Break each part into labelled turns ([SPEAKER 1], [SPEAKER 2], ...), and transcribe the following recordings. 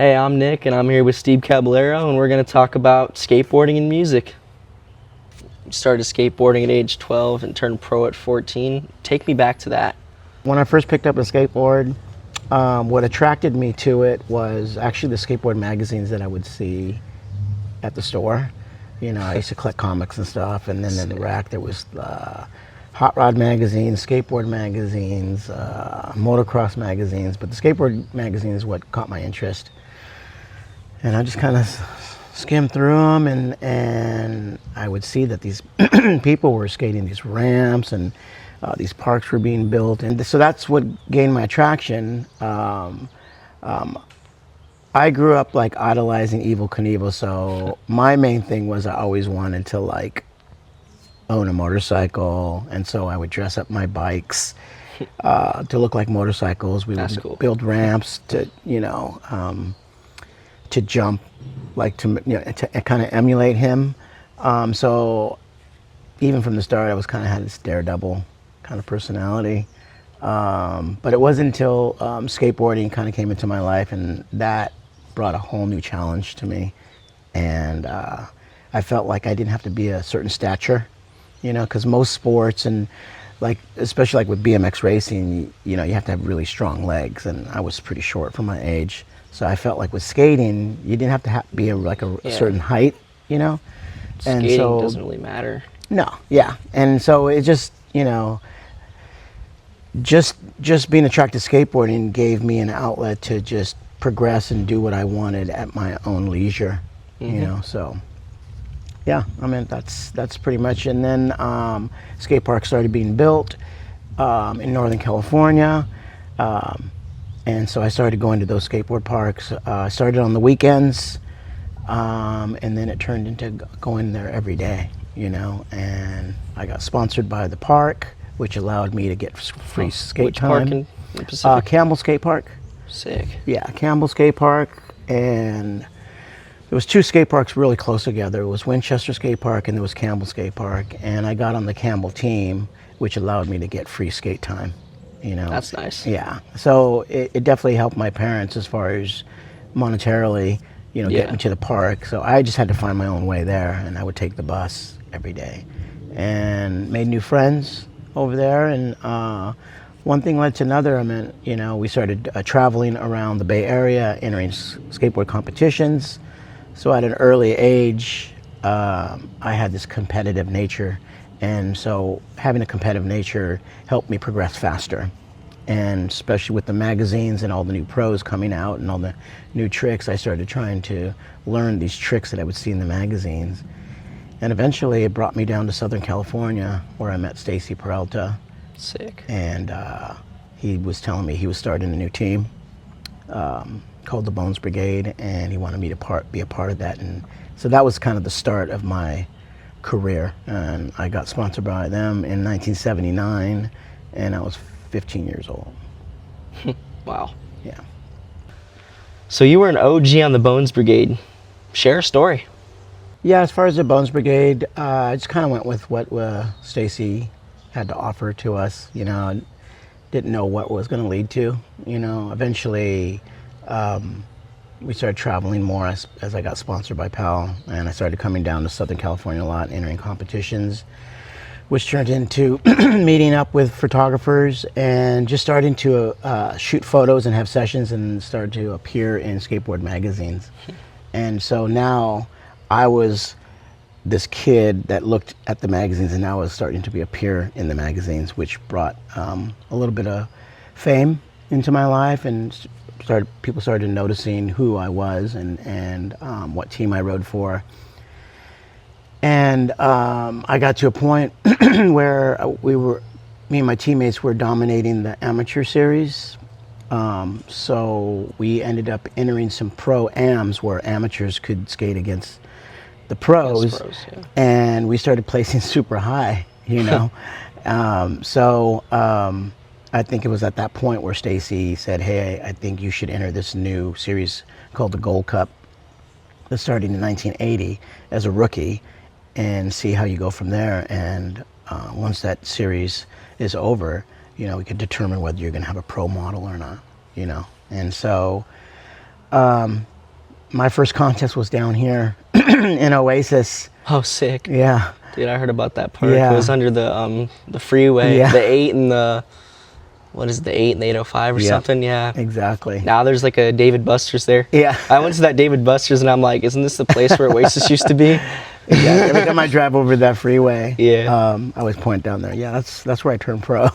[SPEAKER 1] Hey, I'm Nick, and I'm here with Steve Caballero, and we're going to talk about skateboarding and music. Started skateboarding at age 12 and turned pro at 14. Take me back to that.
[SPEAKER 2] When I first picked up a skateboard, what attracted me to it was actually the skateboard magazines that I would see at the store. You know, I used to collect comics and stuff, and then in the rack there was hot rod magazines, skateboard magazines, motocross magazines, but the skateboard magazine is what caught my interest. And I just kind of skimmed through them, and I would see that these people were skating these ramps, and these parks were being built, and so that's what gained my attraction. I grew up like idolizing Evel Knievel, so my main thing was I always wanted to like own a motorcycle, and so I would dress up my bikes to look like motorcycles. We
[SPEAKER 1] That's
[SPEAKER 2] would
[SPEAKER 1] cool.
[SPEAKER 2] build ramps to, to jump, like to kind of emulate him. So even from the start, I was kind of had this daredevil kind of personality. But it wasn't until skateboarding kind of came into my life, and that brought a whole new challenge to me. And I felt like I didn't have to be a certain stature, because most sports, and like especially like with BMX racing, you have to have really strong legs, and I was pretty short for my age. So I felt like with skating, you didn't have to be a certain height, And
[SPEAKER 1] Skating
[SPEAKER 2] so,
[SPEAKER 1] doesn't really matter.
[SPEAKER 2] No, yeah. And so it just, just being attracted to skateboarding gave me an outlet to just progress and do what I wanted at my own leisure, so yeah, I mean, that's pretty much. And then skate parks started being built in Northern California. And so I started going to those skateboard parks. I started on the weekends, and then it turned into going there every day, and I got sponsored by the park, which allowed me to get free skate
[SPEAKER 1] Which
[SPEAKER 2] time.
[SPEAKER 1] park in the Pacific?
[SPEAKER 2] Campbell Skate Park.
[SPEAKER 1] Sick.
[SPEAKER 2] Yeah, Campbell Skate Park, and there was two skate parks really close together. It was Winchester Skate Park and there was Campbell Skate Park, and I got on the Campbell team, which allowed me to get free skate time.
[SPEAKER 1] That's nice.
[SPEAKER 2] Yeah, so it definitely helped my parents as far as monetarily, get me to the park. So I just had to find my own way there, and I would take the bus every day, and made new friends over there. And one thing led to another. I mean, we started traveling around the Bay Area, entering skateboard competitions. So at an early age, I had this competitive nature. And so having a competitive nature helped me progress faster. And especially with the magazines and all the new pros coming out and all the new tricks, I started trying to learn these tricks that I would see in the magazines. And eventually it brought me down to Southern California, where I met Stacy Peralta.
[SPEAKER 1] Sick.
[SPEAKER 2] And he was telling me he was starting a new team called the Bones Brigade, and he wanted me to be a part of that. And so that was kind of the start of my career, and I got sponsored by them in 1979, and I was 15 years old.
[SPEAKER 1] Wow.
[SPEAKER 2] Yeah.
[SPEAKER 1] So you were an OG on the Bones Brigade. Share a story.
[SPEAKER 2] Yeah, as far as the Bones Brigade, I just kind of went with what Stacy had to offer to us. I didn't know what it was going to lead to. Eventually we started traveling more as I got sponsored by PAL, and I started coming down to Southern California a lot, entering competitions, which turned into meeting up with photographers and just starting to shoot photos and have sessions, and started to appear in skateboard magazines. And so now I was this kid that looked at the magazines, and now I was starting to appear in the magazines, which brought a little bit of fame into my life, and people started noticing who I was and what team I rode for. And I got to a point where me and my teammates were dominating the amateur series. So we ended up entering some pro-ams where amateurs could skate against the pros, and we started placing super high, I think it was at that point where Stacy said, "Hey, I think you should enter this new series called the Gold Cup that started in 1980 as a rookie, and see how you go from there. And once that series is over, we can determine whether you're going to have a pro model or not, And so my first contest was down here in Oasis.
[SPEAKER 1] Oh, sick.
[SPEAKER 2] Yeah.
[SPEAKER 1] Dude, I heard about that park.
[SPEAKER 2] Yeah.
[SPEAKER 1] It was under the freeway.
[SPEAKER 2] Yeah.
[SPEAKER 1] The 8 and the, what is it, the 8 and the 805 or
[SPEAKER 2] Yeah.
[SPEAKER 1] something? Yeah.
[SPEAKER 2] Exactly.
[SPEAKER 1] Now there's like a David Buster's there.
[SPEAKER 2] Yeah.
[SPEAKER 1] I went to that David Buster's and I'm like, isn't this the place where Oasis used to be?
[SPEAKER 2] Yeah. Every time I drive over that freeway,
[SPEAKER 1] Yeah.
[SPEAKER 2] I always point down there. Yeah, that's where I turned pro.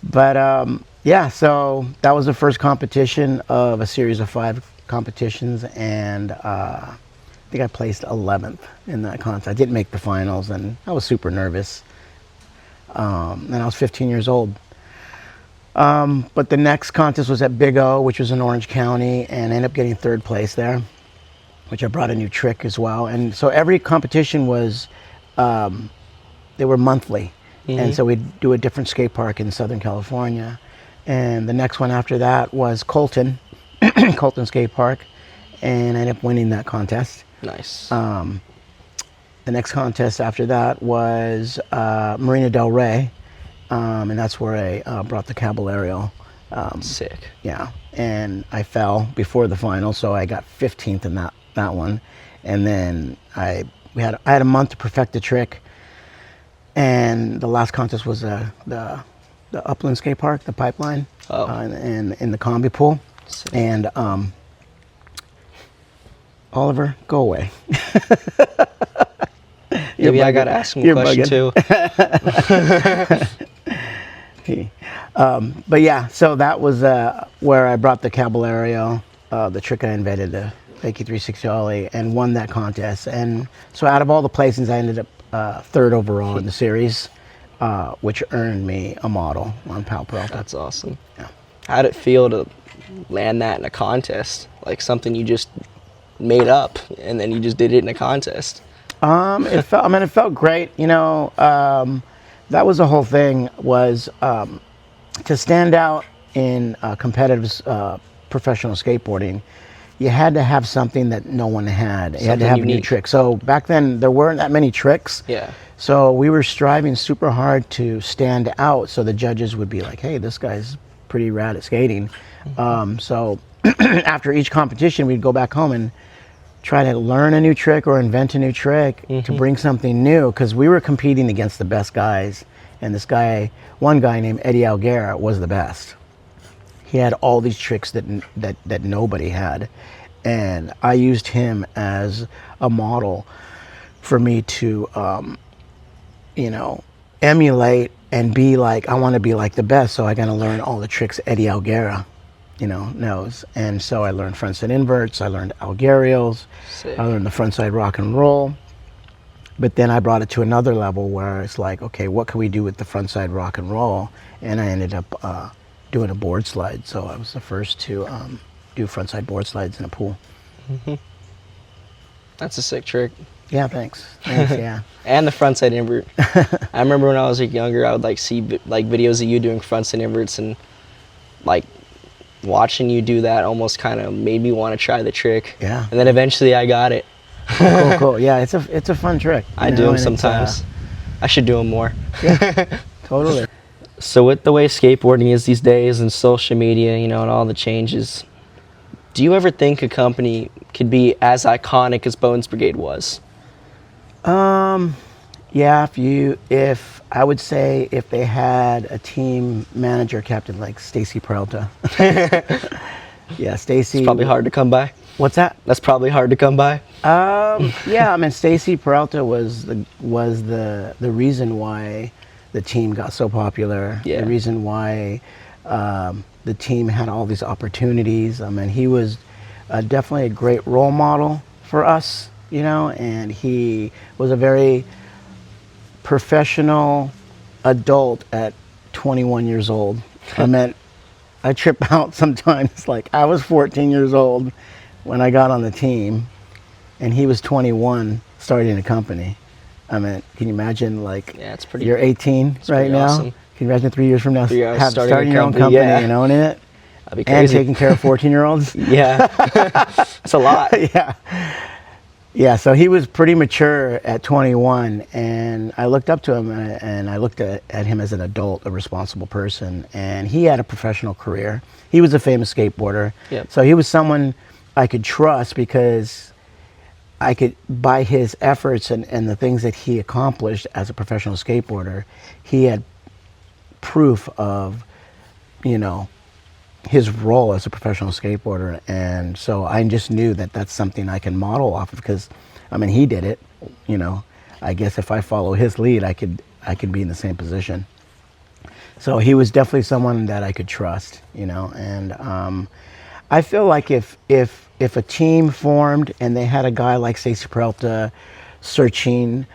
[SPEAKER 2] But yeah, so that was the first competition of a series of 5 competitions, and I think I placed 11th in that contest. I didn't make the finals, and I was super nervous. And I was 15 years old. But the next contest was at Big O, which was in Orange County, and I ended up getting 3rd place there, which I brought a new trick as well. And so every competition was, they were monthly. And so we'd do a different skate park in Southern California. And the next one after that was Colton, Colton Skate Park, and I ended up winning that contest.
[SPEAKER 1] Nice.
[SPEAKER 2] The next contest after that was Marina Del Rey, and that's where I brought the Caballerial.
[SPEAKER 1] Sick.
[SPEAKER 2] Yeah, and I fell before the final, so I got 15th in that one. And then I had a month to perfect the trick, and the last contest was the Upland Skate Park, the Pipeline, and in the combi pool.
[SPEAKER 1] Sick.
[SPEAKER 2] And Oliver, go away.
[SPEAKER 1] Maybe I gotta ask him a question too.
[SPEAKER 2] But yeah, so that was where I brought the Caballerial, the trick I invented, the Fakey 360 Ollie, and won that contest. And so out of all the placings, I ended up 3rd overall in the series, which earned me a model on Pal Pro.
[SPEAKER 1] That's awesome.
[SPEAKER 2] Yeah.
[SPEAKER 1] How'd it feel to land that in a contest? Like something you just made up and then you just did it in a contest?
[SPEAKER 2] It felt great. You know, that was the whole thing, was to stand out in competitive professional skateboarding. You had to have something that no one had. You had to have a new trick. So back then there weren't that many tricks.
[SPEAKER 1] Yeah.
[SPEAKER 2] So we were striving super hard to stand out, so the judges would be like, hey, this guy's pretty rad at skating. So after each competition, we'd go back home and try to learn a new trick or invent a new trick to bring something new, because we were competing against the best guys. And this guy, one guy named Eddie Alguera, was the best. He had all these tricks that nobody had. And I used him as a model for me to, you know, emulate and be like, I want to be like the best, so I got to learn all the tricks Eddie Alguera, you know, knows. And so I learned frontside inverts, I learned Algerials, I learned the frontside rock and roll. But then I brought it to another level where it's like, okay, what can we do with the frontside rock and roll? And I ended up doing a board slide. So I was the first to do frontside board slides in a pool.
[SPEAKER 1] That's a sick trick.
[SPEAKER 2] Yeah, thanks. Yeah.
[SPEAKER 1] And the frontside invert. I remember when I was younger, I would like see like videos of you doing frontside inverts, and like watching you do that almost kind of made me want to try the trick.
[SPEAKER 2] Yeah.
[SPEAKER 1] And then eventually I got it.
[SPEAKER 2] Cool. Yeah, it's a fun trick.
[SPEAKER 1] I do them sometimes. I should do them more.
[SPEAKER 2] Yeah, totally.
[SPEAKER 1] So with the way skateboarding is these days and social media, you know, and all the changes, do you ever think a company could be as iconic as Bones Brigade was?
[SPEAKER 2] Yeah, if I would say if they had a team manager captain like Stacy Peralta. Yeah, Stacy.
[SPEAKER 1] It's probably hard to come by.
[SPEAKER 2] What's that?
[SPEAKER 1] That's probably hard to come by.
[SPEAKER 2] Yeah, I mean, Stacy Peralta was the reason why the team got so popular.
[SPEAKER 1] Yeah.
[SPEAKER 2] The reason why the team had all these opportunities. I mean, he was definitely a great role model for us, you know, and he was a very professional adult at 21 years old. I mean, I trip out sometimes. Like, I was 14 years old when I got on the team, and he was 21 starting a company. I mean, can you imagine, like,
[SPEAKER 1] Yeah, it's pretty.
[SPEAKER 2] you're 18 right now?
[SPEAKER 1] awesome.
[SPEAKER 2] Can you imagine 3 years from now starting
[SPEAKER 1] a
[SPEAKER 2] your own
[SPEAKER 1] company,
[SPEAKER 2] company
[SPEAKER 1] yeah.
[SPEAKER 2] and owning it?
[SPEAKER 1] That'd be
[SPEAKER 2] And
[SPEAKER 1] crazy.
[SPEAKER 2] taking care of 14-year-olds?
[SPEAKER 1] Yeah. It's a lot.
[SPEAKER 2] Yeah. Yeah, so he was pretty mature at 21, and I looked up to him, and I looked at him as an adult, a responsible person, and he had a professional career. He was a famous skateboarder.
[SPEAKER 1] Yep.
[SPEAKER 2] So he was someone I could trust, because I could, by his efforts and the things that he accomplished as a professional skateboarder, he had proof of, you know, his role as a professional skateboarder. And so I just knew that that's something I can model off of, because, I mean, he did it, you know. I guess if I follow his lead, I could be in the same position. So he was definitely someone that I could trust, you know. And I feel like if a team formed and they had a guy like Stacey Peralta searching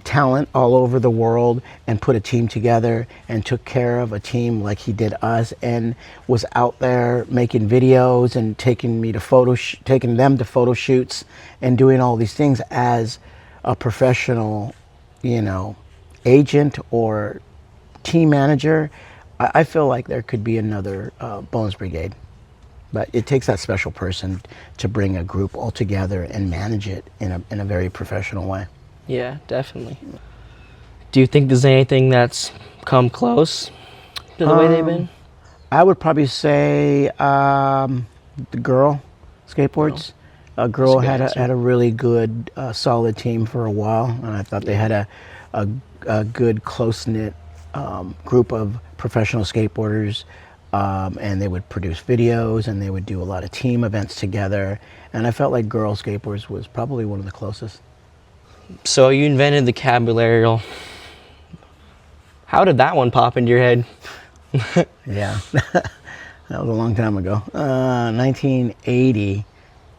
[SPEAKER 2] talent all over the world, and put a team together and took care of a team like he did us, and was out there making videos and taking them to photo shoots and doing all these things as a professional, you know, agent or team manager, I feel like there could be another Bones Brigade. But it takes that special person to bring a group all together and manage it in a very professional way.
[SPEAKER 1] Yeah, definitely. Do you think there's anything that's come close to the way they've been?
[SPEAKER 2] I would probably say the girl skateboards. Girl had a really good, solid team for a while, and I thought they had a good, close-knit group of professional skateboarders, and they would produce videos, and they would do a lot of team events together, and I felt like Girl Skateboards was probably one of the closest.
[SPEAKER 1] So you invented the Caballerial. How did that one pop into your head?
[SPEAKER 2] Yeah, that was a long time ago. 1980.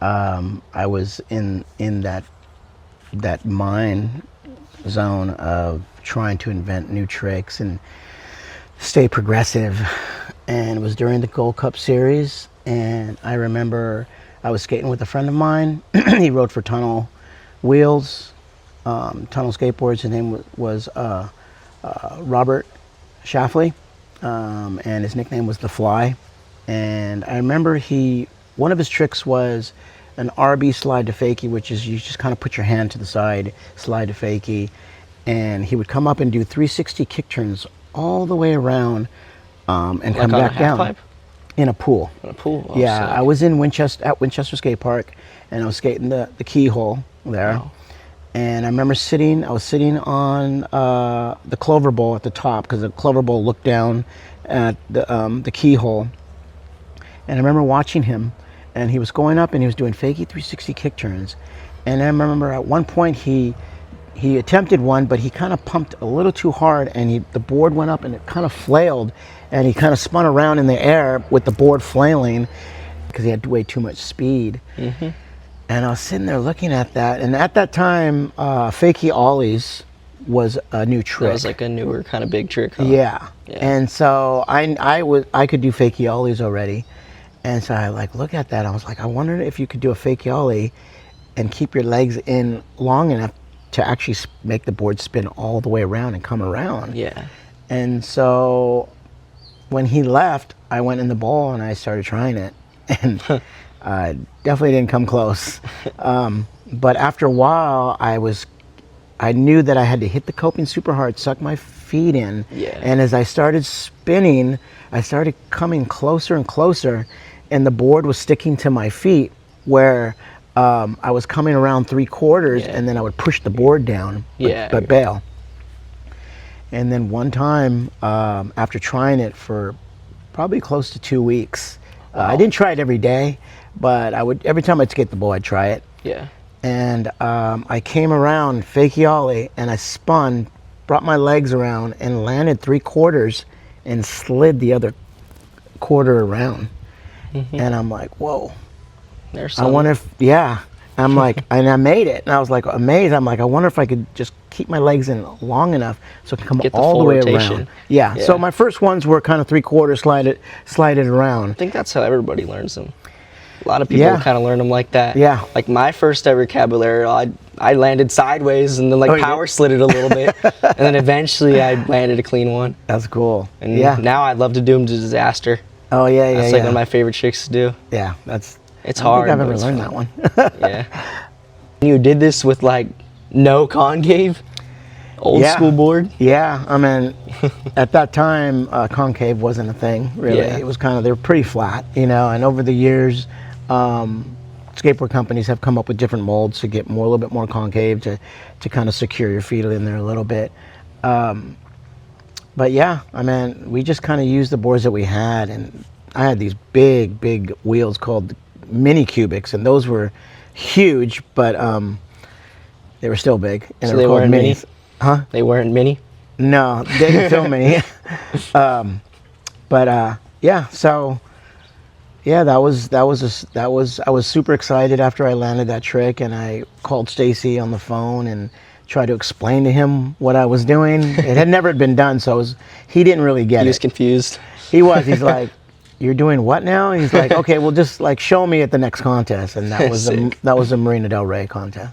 [SPEAKER 2] I was in that mind zone of trying to invent new tricks and stay progressive, and it was during the Gold Cup series. And I remember I was skating with a friend of mine. He rode for Tunnel Wheels, Tunnel Skateboards. His name was Robert Shaffley, and his nickname was The Fly. And I remember one of his tricks was an RB slide to fakie, which is you just kind of put your hand to the side, slide to fakie, and he would come up and do 360 kick turns all the way around, and like come back down pipe? In a pool. In a pool. Oh, yeah, sick. I was in at Winchester Skate Park, and I was skating the keyhole there. Wow. And I remember I was sitting on the clover bowl at the top, because the clover bowl looked down at the keyhole. And I remember watching him, and he was going up and he was doing fakie 360 kick turns. And I remember at one point he attempted one, but he kind of pumped a little too hard, and the board went up and it kind of flailed, and he kind of spun around in the air with the board flailing because he had way too much speed. Mm-hmm. And I was sitting there looking at that, and at that time, fakie ollies was a new trick. That was
[SPEAKER 1] like a newer kind of big trick, huh?
[SPEAKER 2] Yeah. And so I could do fakie ollies already. And so I look at that, I was like, I wondered if you could do a fakie ollie and keep your legs in long enough to actually make the board spin all the way around and come around. Yeah. And so when he left, I went in the bowl and I started trying it, and definitely didn't come close. But after a while, I knew that I had to hit the coping super hard, suck my feet in. Yeah. And as I started spinning, I started coming closer and closer, and the board was sticking to my feet, where I was coming around 3/4, and then I would push the board down, but bail. And then one time, after trying it for probably close to 2 weeks, I didn't try it every day, but every time I'd skate the bowl, I'd try it. Yeah. And I came around fakie ollie, and I spun, brought my legs around, and landed 3/4 and slid the other quarter around. Mm-hmm. And I'm like, whoa. I wonder if, I'm like, and I made it. And I was like amazed. I'm like, I wonder if I could just keep my legs in long enough so I can come all the way around. Yeah. So my first ones were kind of 3/4 slided around.
[SPEAKER 1] I think that's how everybody learns them. A lot of people kind of learn them like that. Yeah. Like my first ever Caballero, I landed sideways and then power slid it a little bit. And then eventually I landed a clean one.
[SPEAKER 2] That's cool.
[SPEAKER 1] And now I'd love to do them to disaster.
[SPEAKER 2] Oh, yeah,
[SPEAKER 1] That's like one of my favorite tricks to do.
[SPEAKER 2] Yeah,
[SPEAKER 1] it's hard.
[SPEAKER 2] I don't think I've ever learned that one.
[SPEAKER 1] Yeah. You did this with no concave? Old school board?
[SPEAKER 2] Yeah, I mean, at that time, concave wasn't a thing, really. Yeah. It was they were pretty flat, and over the years, Skateboard companies have come up with different molds to get a little bit more concave to kind of secure your feet in there a little bit. But yeah, I mean, we just kind of used the boards that we had, and I had these big wheels called mini cubics, and those were huge, but they were still big. And
[SPEAKER 1] so they weren't mini?
[SPEAKER 2] Huh?
[SPEAKER 1] They weren't mini?
[SPEAKER 2] No, they didn't feel mini. Yeah, so yeah, I was super excited after I landed that trick, and I called Stacy on the phone and tried to explain to him what I was doing. It had never been done, so he didn't really get it.
[SPEAKER 1] He was confused.
[SPEAKER 2] He's like, "You're doing what now?" And he's like, "Okay, well, just like show me at the next contest." And that was a Marina Del Rey contest.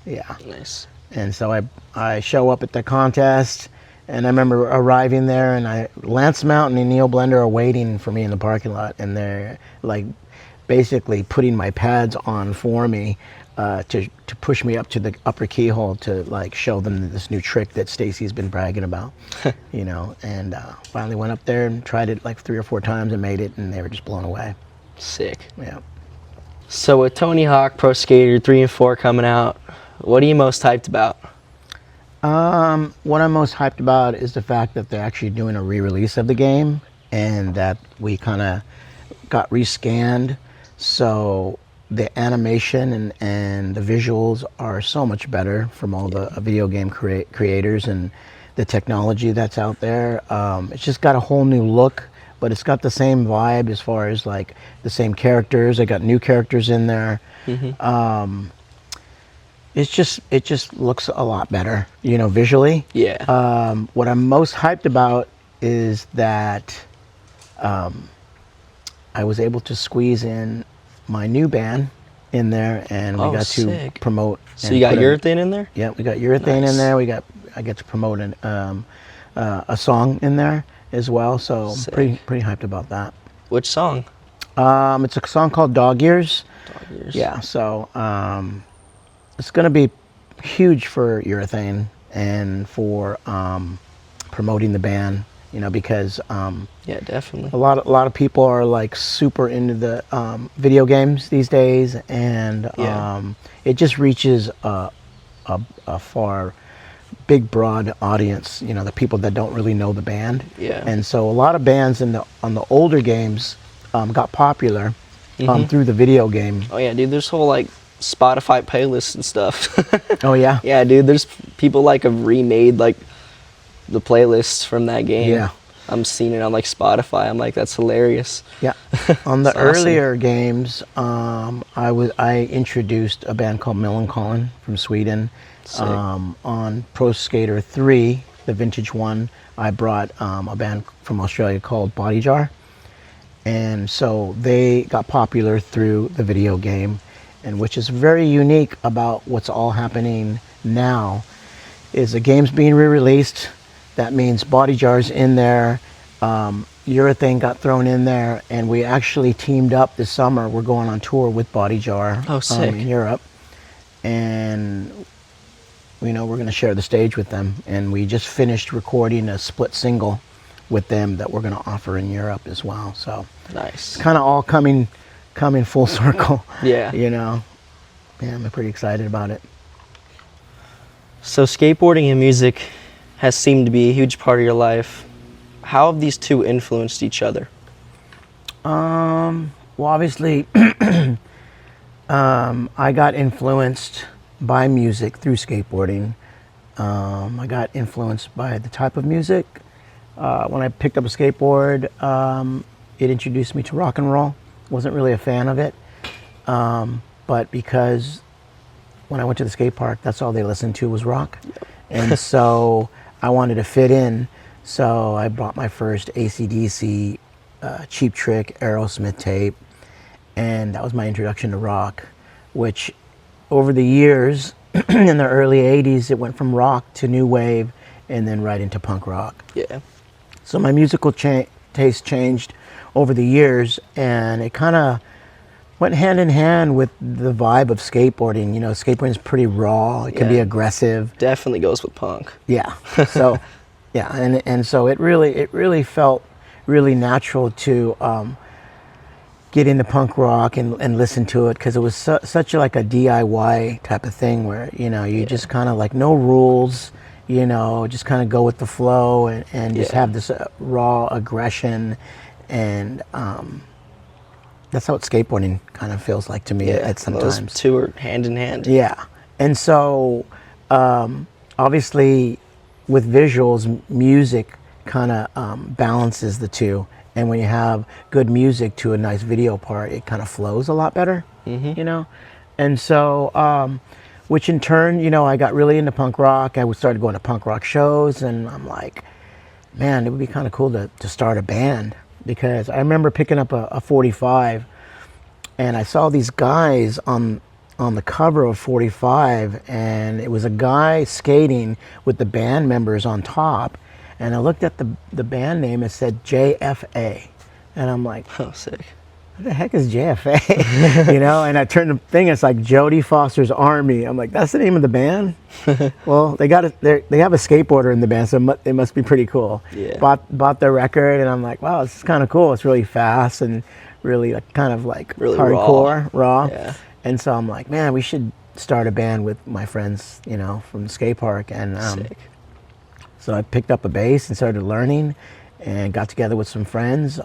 [SPEAKER 2] Yeah.
[SPEAKER 1] Nice.
[SPEAKER 2] And so I show up at the contest, and I remember arriving there, and Lance Mountain and Neil Blender are waiting for me in the parking lot, and they're like basically putting my pads on for me to push me up to the upper keyhole to like show them this new trick that Stacy's been bragging about, you know. And finally went up there and tried it like 3 or 4 times and made it, and they were just blown away.
[SPEAKER 1] Sick.
[SPEAKER 2] Yeah.
[SPEAKER 1] So with Tony Hawk Pro Skater 3 and 4 coming out, what are you most hyped about?
[SPEAKER 2] What I'm most hyped about is the fact that they're actually doing a re-release of the game, and that we kind of got rescanned, so the animation and the visuals are so much better from all the video game creators and the technology that's out there. It's just got a whole new look, but it's got the same vibe as far as like the same characters. I got new characters in there. Mm-hmm. It just looks a lot better, you know, visually.
[SPEAKER 1] Yeah.
[SPEAKER 2] What I'm most hyped about is that I was able to squeeze in my new band in there, and we got to promote.
[SPEAKER 1] So you got Urethane in there?
[SPEAKER 2] Yeah, we got Urethane in there. I get to promote a song in there as well. So pretty hyped about that.
[SPEAKER 1] Which song?
[SPEAKER 2] It's a song called Dog Years.
[SPEAKER 1] Dog Years.
[SPEAKER 2] Yeah. So it's going to be huge for Urethane and for promoting the band. You know, because
[SPEAKER 1] yeah, definitely
[SPEAKER 2] a lot of people are like super into the video games these days, and it just reaches a far big broad audience. You know, the people that don't really know the band.
[SPEAKER 1] Yeah. And
[SPEAKER 2] so a lot of bands on the older games got popular through the video game.
[SPEAKER 1] Oh yeah, dude. There's whole like Spotify playlists and stuff.
[SPEAKER 2] Oh yeah.
[SPEAKER 1] Yeah, dude. There's people like have remade like the playlists from that game.
[SPEAKER 2] Yeah.
[SPEAKER 1] I'm seeing it on like Spotify. I'm like, that's hilarious.
[SPEAKER 2] Yeah. On the earlier games, I introduced a band called Millencolin from Sweden. On Pro Skater 3, the vintage one, I brought a band from Australia called Body Jar. And so they got popular through the video game, and which is very unique about what's all happening now is the game's being re-released. That means Body Jar's in there. Urethane got thrown in there, and we actually teamed up this summer. We're going on tour with Body Jar in Europe, and you know, we're going to share the stage with them. And we just finished recording a split single with them that we're going to offer in Europe as well. So
[SPEAKER 1] nice. It's
[SPEAKER 2] kind of all coming full circle.
[SPEAKER 1] Yeah.
[SPEAKER 2] You know, yeah, I'm pretty excited about it.
[SPEAKER 1] So skateboarding and music has seemed to be a huge part of your life. How have these two influenced each other?
[SPEAKER 2] Well, obviously, I got influenced by music through skateboarding. I got influenced by the type of music. When I picked up a skateboard, it introduced me to rock and roll. Wasn't really a fan of it, but because when I went to the skate park, that's all they listened to was rock. And so I wanted to fit in, so I bought my first AC/DC Cheap Trick Aerosmith tape, and that was my introduction to rock, which over the years, in the early 80s, it went from rock to new wave, and then right into punk rock.
[SPEAKER 1] Yeah.
[SPEAKER 2] So my musical taste changed over the years, and it kind of went hand in hand with the vibe of skateboarding. You know, skateboarding is pretty raw. It can be aggressive.
[SPEAKER 1] Definitely goes with punk.
[SPEAKER 2] Yeah. So, yeah, and so it really felt really natural to get into punk rock and listen to it, because it was such like a DIY type of thing where, you know, you just kind of like no rules, you know, just kind of go with the flow and just have this raw aggression. And that's how skateboarding kind of feels like to me at sometimes.
[SPEAKER 1] Those two are hand in hand.
[SPEAKER 2] Yeah. And so obviously with visuals, music kind of balances the two. And when you have good music to a nice video part, it kind of flows a lot better, you know? And so, which in turn, you know, I got really into punk rock. I started going to punk rock shows, and I'm like, man, it would be kind of cool to start a band. Because I remember picking up a 45, and I saw these guys on the cover of 45, and it was a guy skating with the band members on top. And I looked at the band name, it said JFA. And I'm like,
[SPEAKER 1] oh, sick.
[SPEAKER 2] What the heck is JFA? You know, and I turned the thing, it's like Jody Foster's Army. I'm like, that's the name of the band? Well, they have a skateboarder in the band, so it must be pretty cool.
[SPEAKER 1] Yeah.
[SPEAKER 2] Bought the record, and I'm like, wow, this is kind of cool. It's really fast and really kind of like
[SPEAKER 1] really
[SPEAKER 2] hardcore, raw.
[SPEAKER 1] Yeah.
[SPEAKER 2] And so I'm like, man, we should start a band with my friends, you know, from the skate park. And
[SPEAKER 1] sick.
[SPEAKER 2] So I picked up a bass and started learning, and got together with some friends,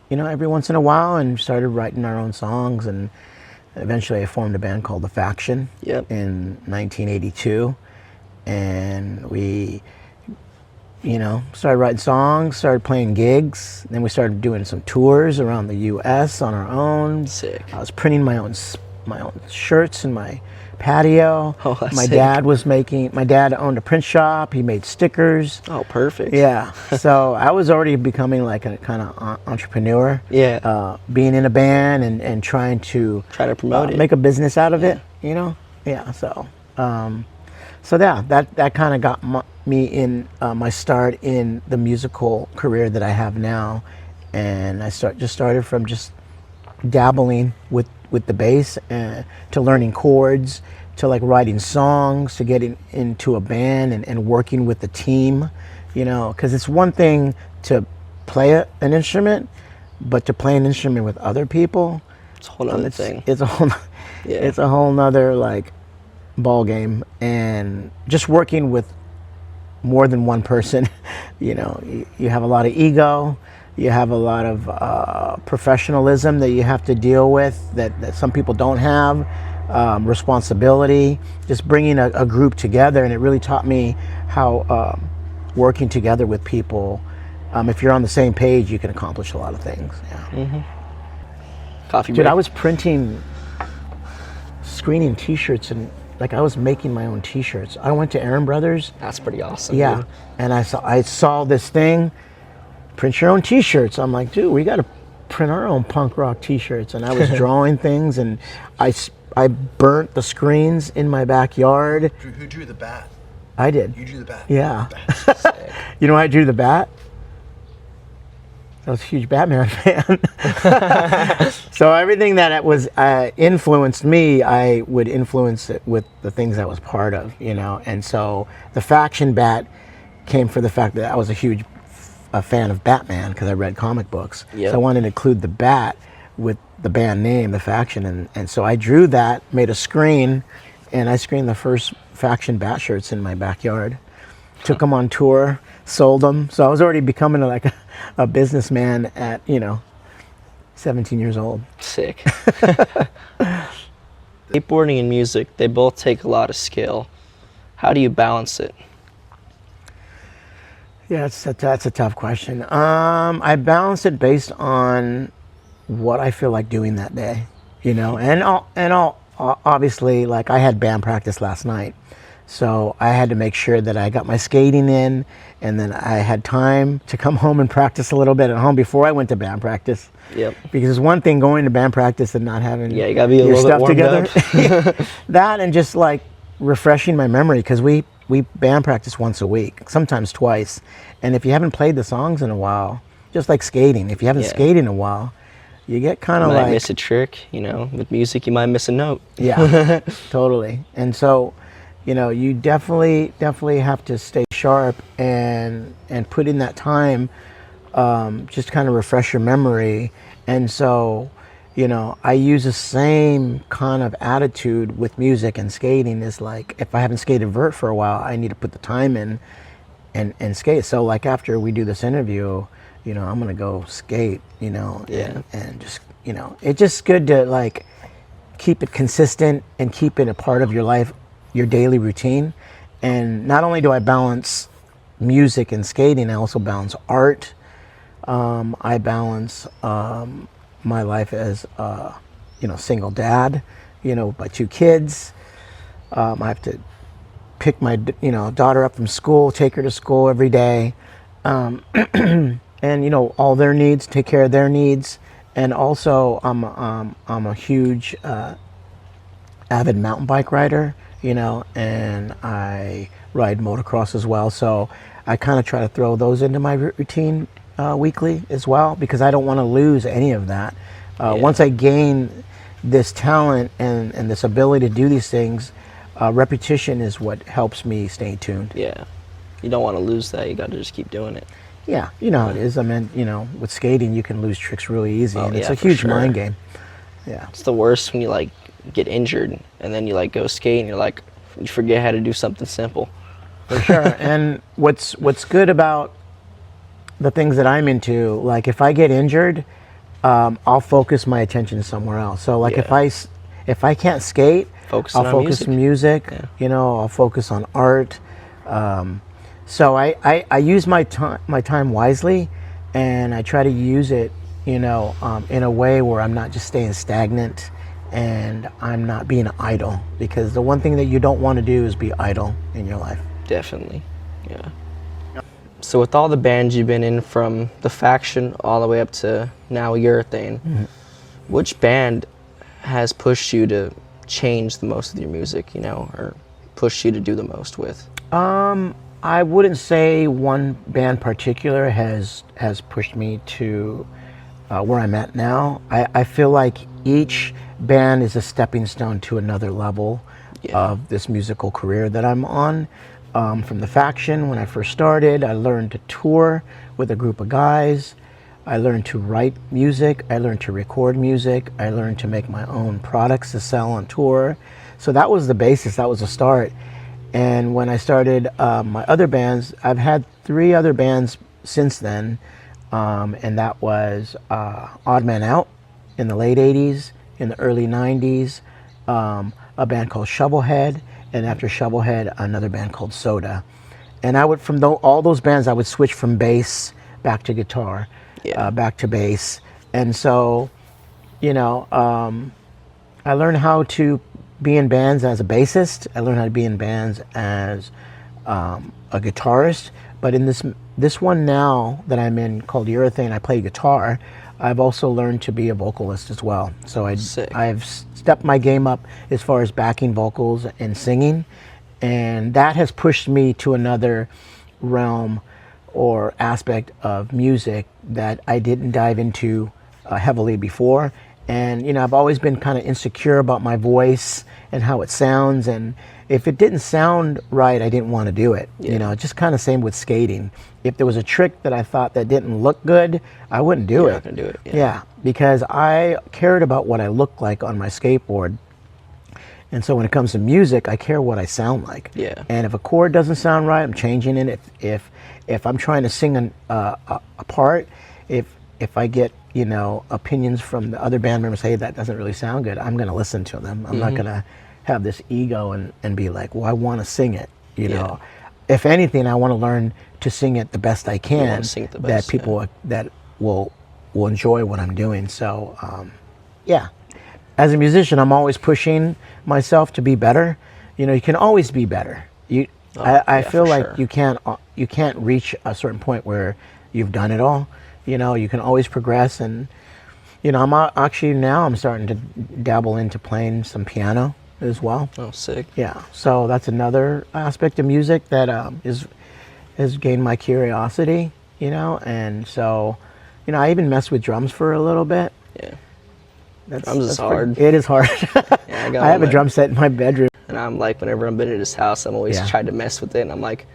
[SPEAKER 2] you know, every once in a while, and started writing our own songs. And eventually I formed a band called The Faction in 1982. And we, you know, started writing songs, started playing gigs. Then we started doing some tours around the U.S. on our own.
[SPEAKER 1] Sick.
[SPEAKER 2] I was printing my own shirts in my patio.
[SPEAKER 1] Oh, that's
[SPEAKER 2] my
[SPEAKER 1] sick.
[SPEAKER 2] My dad owned a print shop. He made stickers.
[SPEAKER 1] Oh, perfect.
[SPEAKER 2] Yeah. So I was already becoming like a kind of entrepreneur.
[SPEAKER 1] Yeah.
[SPEAKER 2] Being in a band and trying to
[SPEAKER 1] promote it.
[SPEAKER 2] Make a business out of it, you know? Yeah. So, that kind of got me in my start in the musical career that I have now. And I started from just dabbling with the bass, to learning chords, to like writing songs, to getting into a band and working with the team, you know, because it's one thing to play an instrument, but to play an instrument with other people,
[SPEAKER 1] it's a whole other thing.
[SPEAKER 2] It's a whole nother like ball game. And just working with more than one person, you know, you have a lot of ego. You have a lot of professionalism that you have to deal with that some people don't have, responsibility, just bringing a group together. And it really taught me how working together with people, if you're on the same page, you can accomplish a lot of things. Yeah.
[SPEAKER 1] Coffee break.
[SPEAKER 2] Dude, I was screening t-shirts, and like I was making my own t-shirts. I went to Aaron Brothers.
[SPEAKER 1] That's pretty awesome.
[SPEAKER 2] Yeah.
[SPEAKER 1] Dude.
[SPEAKER 2] And I saw this thing, print your own t-shirts. I'm like, dude, we got to print our own punk rock t-shirts. And I was drawing things, and I burnt the screens in my backyard.
[SPEAKER 3] Who drew the bat?
[SPEAKER 2] I did.
[SPEAKER 3] You drew the bat?
[SPEAKER 2] Yeah. You know why I drew the bat? I was a huge Batman fan. So everything that was influenced me, I would influence it with the things I was part of, you know. And so the Faction bat came for the fact that I was a huge fan of Batman, because I read comic books.
[SPEAKER 1] Yep.
[SPEAKER 2] So I wanted to include the bat with the band name, The Faction. And so I drew that, made a screen, and I screened the first Faction bat shirts in my backyard. Took them on tour, sold them. So I was already becoming like a businessman at, 17 years old.
[SPEAKER 1] Sick. Skateboarding and music, they both take a lot of skill. How do you balance it?
[SPEAKER 2] Yeah, that's a tough question. I balance it based on what I feel like doing that day, and obviously, like I had band practice last night, so I had to make sure that I got my skating in, and then I had time to come home and practice a little bit at home before I went to band practice.
[SPEAKER 1] Yep.
[SPEAKER 2] Because it's one thing going to band practice and not having
[SPEAKER 1] you gotta be a
[SPEAKER 2] your
[SPEAKER 1] little
[SPEAKER 2] stuff
[SPEAKER 1] bit warmed
[SPEAKER 2] together.
[SPEAKER 1] up.
[SPEAKER 2] That, and just like refreshing my memory, because we band practice once a week, sometimes twice. And if you haven't played the songs in a while, just like skating, if you haven't skated in a while, you get kind of
[SPEAKER 1] like... You might
[SPEAKER 2] like...
[SPEAKER 1] miss a trick, with music you might miss a note.
[SPEAKER 2] Yeah, totally. And so, you definitely have to stay sharp and put in that time just kind of refresh your memory. And so, you know, I use the same kind of attitude with music and skating. Is like, if I haven't skated vert for a while, I need to put the time in and skate. So like after we do this interview, you know, I'm gonna go skate, you know, and just, you know, it's just good to like keep it consistent and keep it a part of your life, your daily routine. And not only do I balance music and skating, I also balance art. I balance my life as you know, single dad, you know, my 2 kids. I have to pick my, you know, daughter up from school, take her to school every day, and you know, all their needs, take care of their needs. And also I'm a huge avid mountain bike rider, you know, and I ride motocross as well. So I kind of try to throw those into my routine weekly as well, because I don't want to lose any of that. Once I gain this talent and this ability to do these things, repetition is what helps me stay tuned.
[SPEAKER 1] Yeah, you don't want to lose that. You got to just keep doing it.
[SPEAKER 2] Yeah, you know how it is. I mean, you know, with skating, you can lose tricks really easy, and it's a huge mind game. Yeah,
[SPEAKER 1] it's the worst when you like get injured and then you like go skate and you're like, you forget how to do something simple.
[SPEAKER 2] For sure. And what's good about the things that I'm into, like if I get injured, I'll focus my attention somewhere else. So like if I can't skate, I'll focus on music. You know, I'll focus on art. So I use my time wisely, and I try to use it, you know, in a way where I'm not just staying stagnant and I'm not being idle, because the one thing that you don't want to do is be idle in your life.
[SPEAKER 1] Definitely, yeah. So with all the bands you've been in, from the Faction all the way up to now Urethane, which band has pushed you to change the most with your music, you know, or pushed you to do the most with?
[SPEAKER 2] I wouldn't say one band particular has pushed me to where I'm at now. I feel like each band is a stepping stone to another level of this musical career that I'm on. From the Faction, when I first started, I learned to tour with a group of guys. I learned to write music. I learned to record music. I learned to make my own products to sell on tour. So that was the basis. That was the start. And when I started my other bands, I've had 3 other bands since then. And that was Odd Man Out in the late 80s, in the early 90s, a band called Shovelhead, and after Shovelhead, another band called Soda. And I would, from all those bands, I would switch from bass back to guitar, back to bass. And so, you know, I learned how to be in bands as a bassist. I learned how to be in bands as a guitarist. But in this one now that I'm in called Urethane, I play guitar. I've also learned to be a vocalist as well. So I've stepped my game up as far as backing vocals and singing, and that has pushed me to another realm or aspect of music that I didn't dive into heavily before. And you know, I've always been kind of insecure about my voice and how it sounds, and if it didn't sound right, I didn't want to do it. You know, just kind of same with skating. If there was a trick that I thought that didn't look good, I wouldn't do it.
[SPEAKER 1] Not gonna do it.
[SPEAKER 2] Yeah, because I cared about what I looked like on my skateboard. And so when it comes to music, I care what I sound like.
[SPEAKER 1] Yeah.
[SPEAKER 2] And if a chord doesn't sound right, I'm changing it. If I'm trying to sing a part, if I get, you know, opinions from the other band members, hey, that doesn't really sound good, I'm going to listen to them. I'm not going to have this ego and be like, well, I want to sing it, you know. If anything, I want to learn to sing it the best I can, that people that will enjoy what I'm doing. So, yeah. As a musician, I'm always pushing myself to be better. You know, you can always be better. I feel like you can't reach a certain point where you've done it all. You know, you can always progress. And you know, I'm starting to dabble into playing some piano as well.
[SPEAKER 1] Oh, sick.
[SPEAKER 2] Yeah. So that's another aspect of music that has gained my curiosity. You know, and so, you know, I even messed with drums for a little bit.
[SPEAKER 1] Yeah. Drums is hard.
[SPEAKER 2] It is hard.
[SPEAKER 1] Yeah,
[SPEAKER 2] I have a drum set in my bedroom.
[SPEAKER 1] And I'm like, whenever I'm been at his house, I'm always tried to mess with it. And I'm like,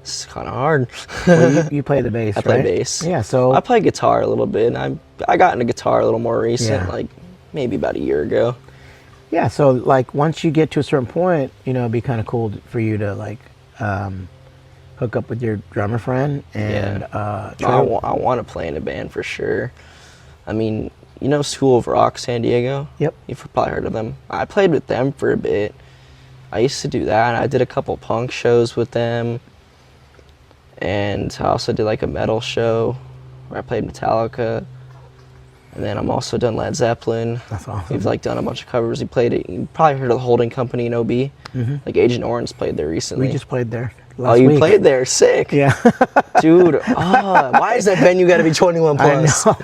[SPEAKER 1] It's kind of hard.
[SPEAKER 2] Well, you play the bass,
[SPEAKER 1] I play
[SPEAKER 2] right?
[SPEAKER 1] bass.
[SPEAKER 2] Yeah, so
[SPEAKER 1] I play guitar a little bit. And I got into guitar a little more recent,
[SPEAKER 2] Yeah.
[SPEAKER 1] like maybe about a year ago.
[SPEAKER 2] yeah, so like once you get to a certain point, it'd be kind of cool for you to like hook up with your drummer friend and
[SPEAKER 1] I want to play in a band for sure. I mean, School of Rock San Diego?
[SPEAKER 2] Yep.
[SPEAKER 1] You've probably heard of them. I played with them for a bit. I used to do that. I did a couple punk shows with them. And I also did like a metal show where I played Metallica. And then I'm also done Led Zeppelin.
[SPEAKER 2] That's awesome.
[SPEAKER 1] We've like done a bunch of covers. You probably heard of the Holding Company in OB. Mm-hmm. Like Agent Orange played there recently.
[SPEAKER 2] We just played there
[SPEAKER 1] last week. Played there? Sick.
[SPEAKER 2] Yeah.
[SPEAKER 1] Dude, why is that venue got to be 21 plus?
[SPEAKER 2] I know.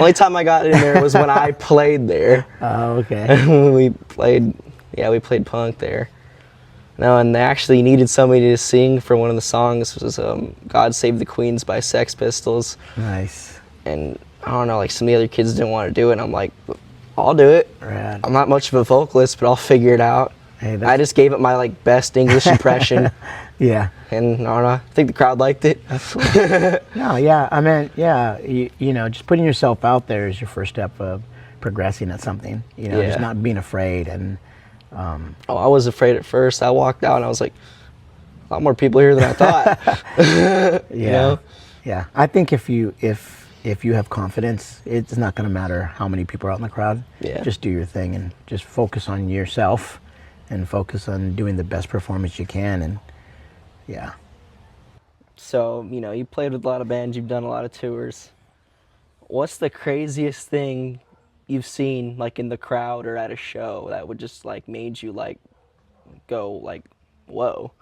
[SPEAKER 1] Only time I got in there was when I played there.
[SPEAKER 2] Oh, okay.
[SPEAKER 1] we played punk there. No, and they actually needed somebody to sing for one of the songs. It was God Save the Queens by Sex Pistols.
[SPEAKER 2] Nice.
[SPEAKER 1] And I don't know, like some of the other kids didn't want to do it. And I'm like, I'll do it.
[SPEAKER 2] Rad.
[SPEAKER 1] I'm not much of a vocalist, but I'll figure it out. Hey, I just gave it my like best English impression.
[SPEAKER 2] Yeah.
[SPEAKER 1] And I don't know, I think the crowd liked it.
[SPEAKER 2] That's cool. No, yeah, I mean, yeah, just putting yourself out there is your first step of progressing at something. Just not being afraid. And
[SPEAKER 1] I was afraid at first. I walked out and I was like, a lot more people here than I thought.
[SPEAKER 2] Yeah. I think if you have confidence, it's not going to matter how many people are out in the crowd.
[SPEAKER 1] Yeah.
[SPEAKER 2] Just do your thing and just focus on yourself and focus on doing the best performance you can. And yeah.
[SPEAKER 1] So, you played with a lot of bands, you've done a lot of tours. What's the craziest thing you've seen like in the crowd or at a show that would just like made you like go like, whoa?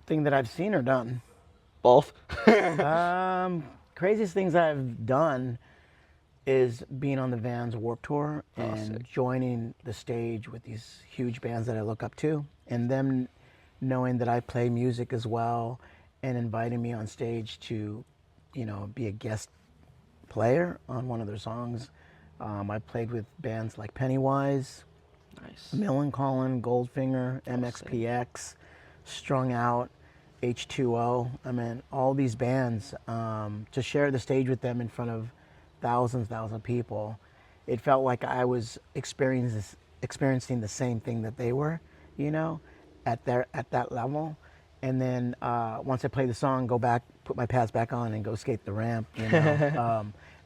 [SPEAKER 2] Thing that I've seen or done?
[SPEAKER 1] Both.
[SPEAKER 2] Craziest things I've done is being on the Vans Warped Tour and joining the stage with these huge bands that I look up to, and them knowing that I play music as well and inviting me on stage to, be a guest player on one of their songs. I played with bands like Pennywise, Millencolin, Goldfinger, MXPX, Strung Out, H2O. I mean, all these bands, to share the stage with them in front of thousands of people, it felt like I was experiencing the same thing that they were, at that level. And then once I play the song, go back, put my pads back on, and go skate the ramp.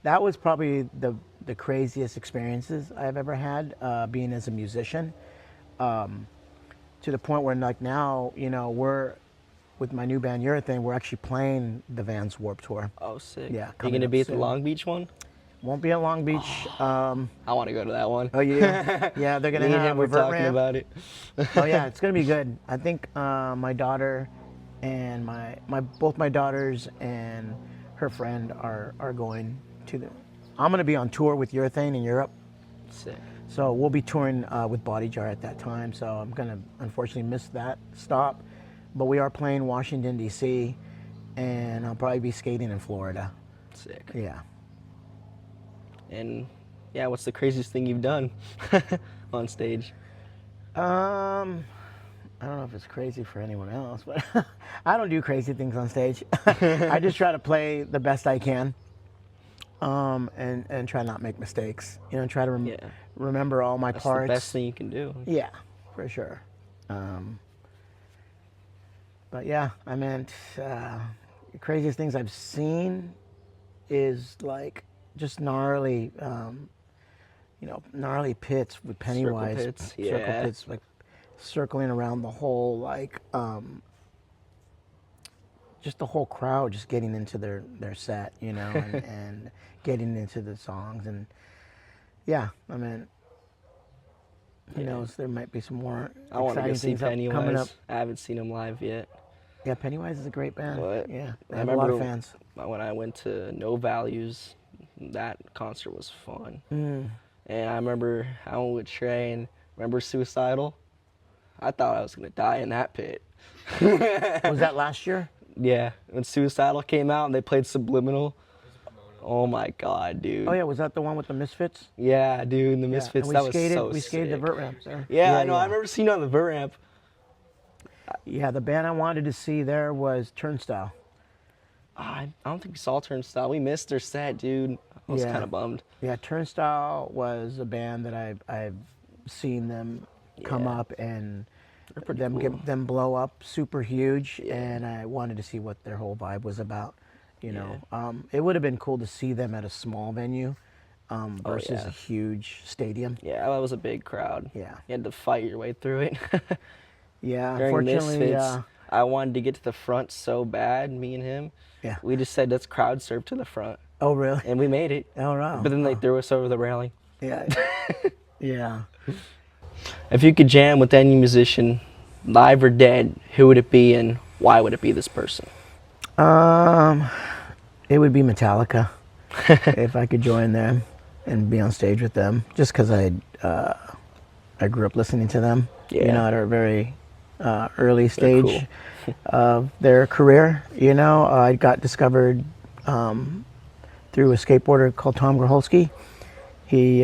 [SPEAKER 2] That was probably the craziest experiences I've ever had, being as a musician. To the point where like now, we're with my new band Urethane, we're actually playing the Vans Warped Tour.
[SPEAKER 1] Oh, sick.
[SPEAKER 2] Yeah.
[SPEAKER 1] Are you going to be at the Long Beach one?
[SPEAKER 2] Won't be at Long Beach.
[SPEAKER 1] I want to go to that one.
[SPEAKER 2] Oh, yeah? Yeah, they're going to have
[SPEAKER 1] we're
[SPEAKER 2] revert
[SPEAKER 1] talking
[SPEAKER 2] ramp.
[SPEAKER 1] about it.
[SPEAKER 2] Oh, yeah, it's going to be good. I think my daughter and both my daughters and her friend are going to the... I'm going to be on tour with Urethane in Europe.
[SPEAKER 1] Sick.
[SPEAKER 2] So we'll be touring with Body Jar at that time. So I'm going to unfortunately miss that stop. But we are playing Washington, D.C., and I'll probably be skating in Florida.
[SPEAKER 1] Sick.
[SPEAKER 2] Yeah.
[SPEAKER 1] And yeah, what's the craziest thing you've done on stage?
[SPEAKER 2] I don't know if it's crazy for anyone else, but I don't do crazy things on stage. I just try to play the best I can, and try not make mistakes. Try to remember all my parts.
[SPEAKER 1] That's the best thing you can do.
[SPEAKER 2] Yeah, for sure. But yeah, I meant the craziest things I've seen is like just gnarly, gnarly pits with Pennywise. Circle pits, like circling around the whole, like, just the whole crowd just getting into their set, and getting into the songs. And yeah, I mean, who knows, there might be some more
[SPEAKER 1] I want to go see Pennywise.
[SPEAKER 2] Coming up.
[SPEAKER 1] I haven't seen him live yet.
[SPEAKER 2] Yeah, Pennywise is a great band.
[SPEAKER 1] But
[SPEAKER 2] yeah,
[SPEAKER 1] I
[SPEAKER 2] have a lot of fans.
[SPEAKER 1] When I went to No Values, that concert was fun. And I remember I went with Trey, and remember Suicidal? I thought I was going to die in that pit.
[SPEAKER 2] Was that last year?
[SPEAKER 1] Yeah, when Suicidal came out and they played Subliminal. Oh my God, dude.
[SPEAKER 2] Oh yeah, was that the one with the Misfits?
[SPEAKER 1] Yeah, dude, the Misfits, that was so
[SPEAKER 2] We skated
[SPEAKER 1] sick.
[SPEAKER 2] the vert ramp there.
[SPEAKER 1] Yeah, I know, I remember seeing you on the vert ramp.
[SPEAKER 2] Yeah, the band I wanted to see there was Turnstile.
[SPEAKER 1] I don't think we saw Turnstile. We missed their set, dude. I was kind of bummed.
[SPEAKER 2] Yeah, Turnstile was a band that I've seen them come up and them blow up super huge, and I wanted to see what their whole vibe was about. You know, it would have been cool to see them at a small venue versus a huge stadium.
[SPEAKER 1] Yeah, that was a big crowd.
[SPEAKER 2] Yeah,
[SPEAKER 1] you had to fight your way through it.
[SPEAKER 2] Yeah,
[SPEAKER 1] During
[SPEAKER 2] unfortunately,
[SPEAKER 1] Misfits, I wanted to get to the front so bad, me and him.
[SPEAKER 2] Yeah.
[SPEAKER 1] We just said, let's crowd surf to the front.
[SPEAKER 2] Oh, really?
[SPEAKER 1] And we made it.
[SPEAKER 2] Oh, wow.
[SPEAKER 1] But then they threw us over the railing.
[SPEAKER 2] Yeah. Yeah.
[SPEAKER 1] If you could jam with any musician, live or dead, who would it be and why would it be this person?
[SPEAKER 2] It would be Metallica if I could join them and be on stage with them, just because I grew up listening to them, you know, at a very early stage of their career. You know, I got discovered through a skateboarder called Tom Groholski. He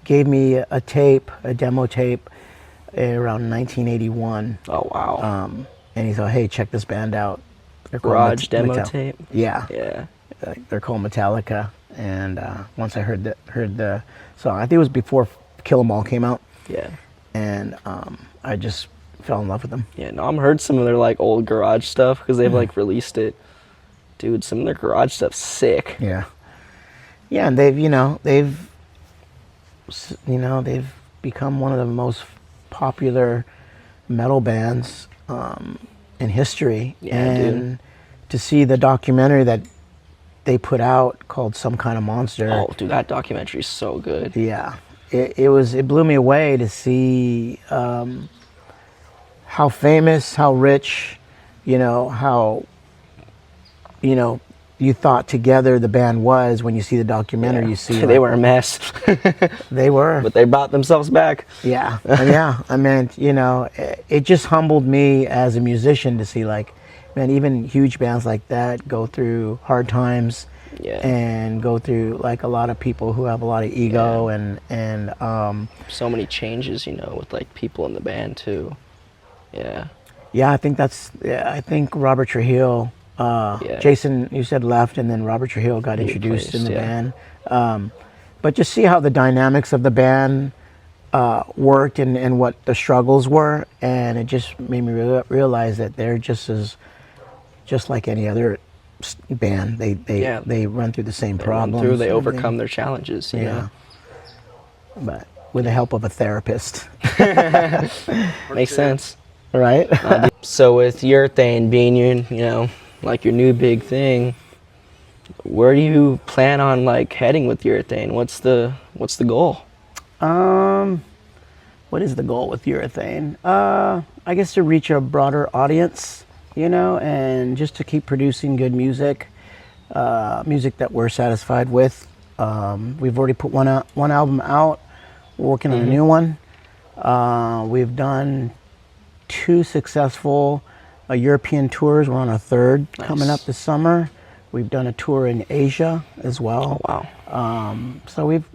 [SPEAKER 2] gave me a tape, a demo tape, around 1981.
[SPEAKER 1] Oh, wow.
[SPEAKER 2] And he said, hey, check this band out.
[SPEAKER 1] Garage demo tape?
[SPEAKER 2] Yeah.
[SPEAKER 1] Yeah.
[SPEAKER 2] They're called Metallica. And once I heard the song, I think it was before Kill 'Em All came out.
[SPEAKER 1] Yeah.
[SPEAKER 2] And I just fell in love with them.
[SPEAKER 1] Yeah, no, I've heard some of their like old garage stuff because they've like released it. Dude, some of their garage stuff's sick.
[SPEAKER 2] Yeah. Yeah, and they've become one of the most popular metal bands in history.
[SPEAKER 1] Yeah,
[SPEAKER 2] and
[SPEAKER 1] dude.
[SPEAKER 2] To see the documentary that they put out called Some Kind of Monster.
[SPEAKER 1] Oh, dude, that documentary is so good.
[SPEAKER 2] Yeah. It blew me away to see how famous, how rich, how you thought together the band was. When you see the documentary, you see
[SPEAKER 1] they were a mess.
[SPEAKER 2] They were,
[SPEAKER 1] but they brought themselves back.
[SPEAKER 2] Yeah, yeah. I mean, it just humbled me as a musician to see, like, man, even huge bands like that go through hard times. Yeah. And go through like a lot of people who have a lot of ego and
[SPEAKER 1] so many changes, with like people in the band too. Yeah.
[SPEAKER 2] Yeah, I think Robert Trujillo, Jason, you said left, and then Robert Trujillo got introduced in the band. But just see how the dynamics of the band worked and what the struggles were, and it just made me realize that they're just like any other band. They run through the same problems.
[SPEAKER 1] They overcome their challenges. Yeah.
[SPEAKER 2] But with the help of a therapist.
[SPEAKER 1] Makes sense.
[SPEAKER 2] Right?
[SPEAKER 1] So with Urethane being like your new big thing, where do you plan on like heading with Urethane? What's the goal?
[SPEAKER 2] What is the goal with Urethane? I guess to reach a broader audience. And just to keep producing good music, music that we're satisfied with. We've already put one album out. We're working on a new one. We've done 2 successful European tours. We're on a 3rd coming up this summer. We've done a tour in Asia as well.
[SPEAKER 1] Oh, wow.
[SPEAKER 2] So we've,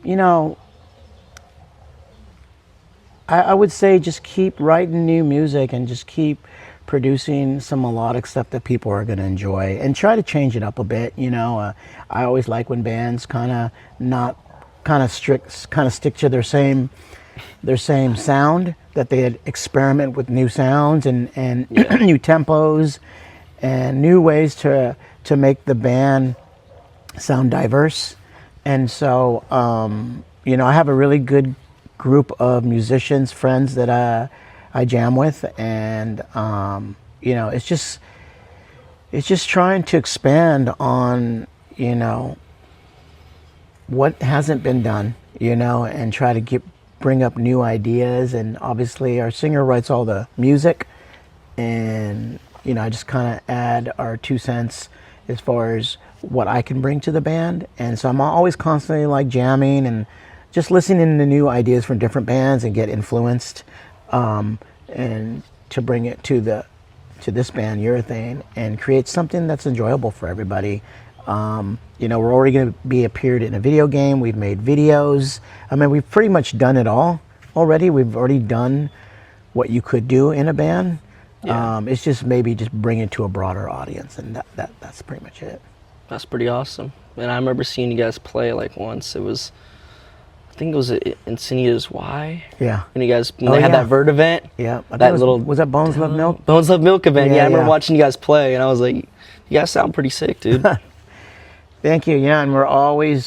[SPEAKER 2] I would say just keep writing new music and just keep producing some melodic stuff that people are going to enjoy, and try to change it up a bit. I always like when bands kind of stick to their same sound, that they experiment with new sounds and new tempos and new ways to make the band sound diverse. And so I have a really good group of musicians, friends that I jam with, and it's just trying to expand on what hasn't been done, and try to bring up new ideas. And obviously our singer writes all the music, and I just kind of add our 2 cents as far as what I can bring to the band. And so I'm always constantly like jamming and just listening to new ideas from different bands and get influenced. And to bring it to this band, Urethane, and create something that's enjoyable for everybody. We're already going to appeared in a video game. We've made videos. I mean, we've pretty much done it all already. We've already done what you could do in a band.
[SPEAKER 1] Yeah.
[SPEAKER 2] It's just maybe just bring it to a broader audience, and that's pretty much it.
[SPEAKER 1] That's pretty awesome. And I remember seeing you guys play like once. It was, I think it was Encinitas Y.
[SPEAKER 2] Yeah.
[SPEAKER 1] When you guys, when they had that Vert event.
[SPEAKER 2] Yeah.
[SPEAKER 1] That
[SPEAKER 2] was that Bones Love Milk?
[SPEAKER 1] Bones Love Milk event.
[SPEAKER 2] Yeah,
[SPEAKER 1] I remember watching you guys play, and I was like, you guys sound pretty sick, dude.
[SPEAKER 2] Thank you. Yeah, and we're always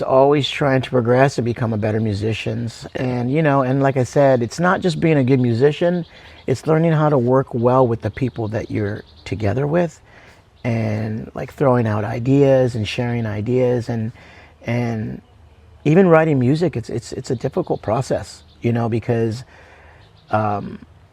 [SPEAKER 2] trying to progress and become a better musicians. And and like I said, it's not just being a good musician, it's learning how to work well with the people that you're together with, and like throwing out ideas and sharing ideas, and even writing music. It's a difficult process, because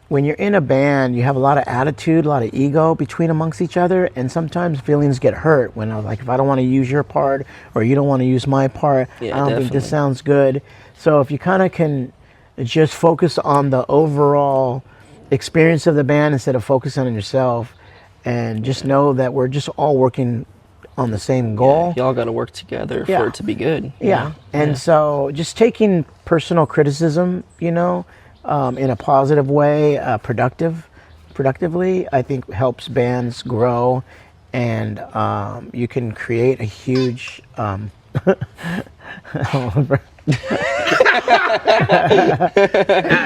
[SPEAKER 2] when you're in a band, you have a lot of attitude, a lot of ego between amongst each other, and sometimes feelings get hurt when if I don't want to use your part or you don't want to use my part, I don't think this sounds good. So if you kind of can just focus on the overall experience of the band instead of focusing on yourself, and just know that we're just all working on the same goal.
[SPEAKER 1] Y'all got to work together for it to be good.
[SPEAKER 2] And so just taking personal criticism, in a positive way, productively, I think helps bands grow, and you can create a huge I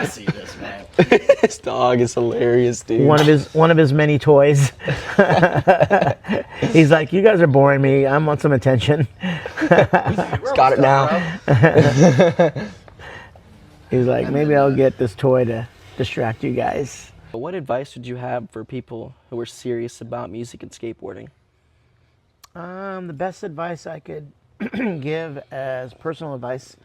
[SPEAKER 2] see this, man.
[SPEAKER 1] This dog is hilarious, dude.
[SPEAKER 2] One of his many toys. He's like, you guys are boring me. I want some attention.
[SPEAKER 1] He's got it now.
[SPEAKER 2] He's like, maybe I'll get this toy to distract you guys.
[SPEAKER 1] What advice would you have for people who are serious about music and skateboarding?
[SPEAKER 2] The best advice I could give as personal advice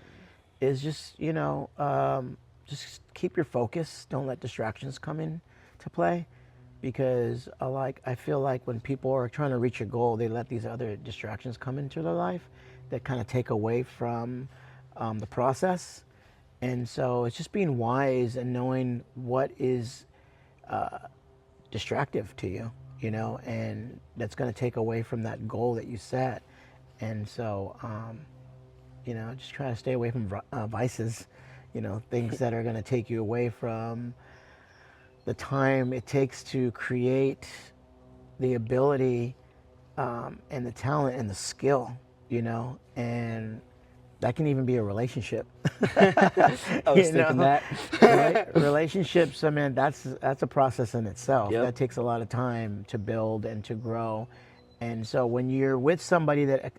[SPEAKER 2] is just, just keep your focus. Don't let distractions come in to play, because I feel like when people are trying to reach a goal, they let these other distractions come into their life that kind of take away from the process. And so it's just being wise and knowing what is distractive to you, and that's going to take away from that goal that you set. And so, just try to stay away from vices, things that are going to take you away from the time it takes to create the ability and the talent and the skill, and that can even be a relationship.
[SPEAKER 1] I was thinking that.
[SPEAKER 2] Right? Relationships, I mean, that's a process in itself.
[SPEAKER 1] Yep.
[SPEAKER 2] That takes a lot of time to build and to grow. And so when you're with somebody that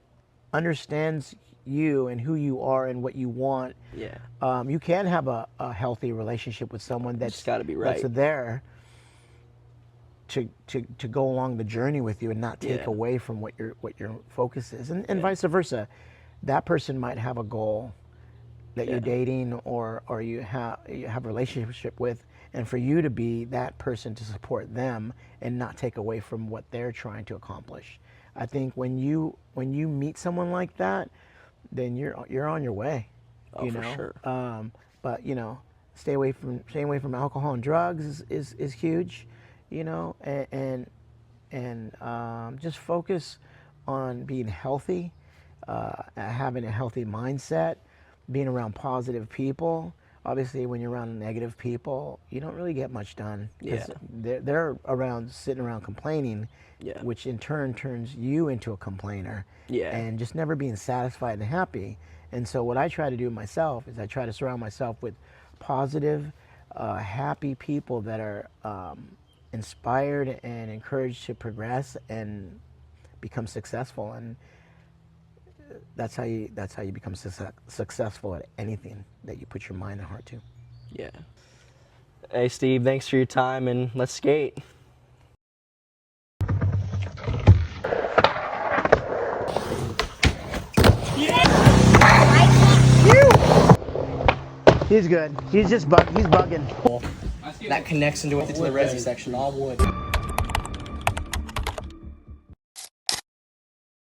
[SPEAKER 2] understands you and who you are and what you want, you can have a healthy relationship with someone that's
[SPEAKER 1] got to be right.
[SPEAKER 2] That's there to go along the journey with you and not take away from what your focus is, and vice versa. That person might have a goal that you're dating or you have a relationship with, and for you to be that person to support them and not take away from what they're trying to accomplish. I think when you meet someone like that, then you're on your way.
[SPEAKER 1] For sure.
[SPEAKER 2] But staying away from alcohol and drugs is huge, and just focus on being healthy. Having a healthy mindset, being around positive people. Obviously, when you're around negative people, you don't really get much done. They're sitting around complaining, which in turn turns you into a complainer. And just never being satisfied and happy. And so what I try to do myself is I try to surround myself with positive, happy people that are inspired and encouraged to progress and become successful. And that's how you become successful at anything that you put your mind and heart to.
[SPEAKER 1] Yeah. Hey, Steve, thanks for your time, and let's skate.
[SPEAKER 2] He's good. He's just he's bugging.
[SPEAKER 1] That connects into the resi section. All wood.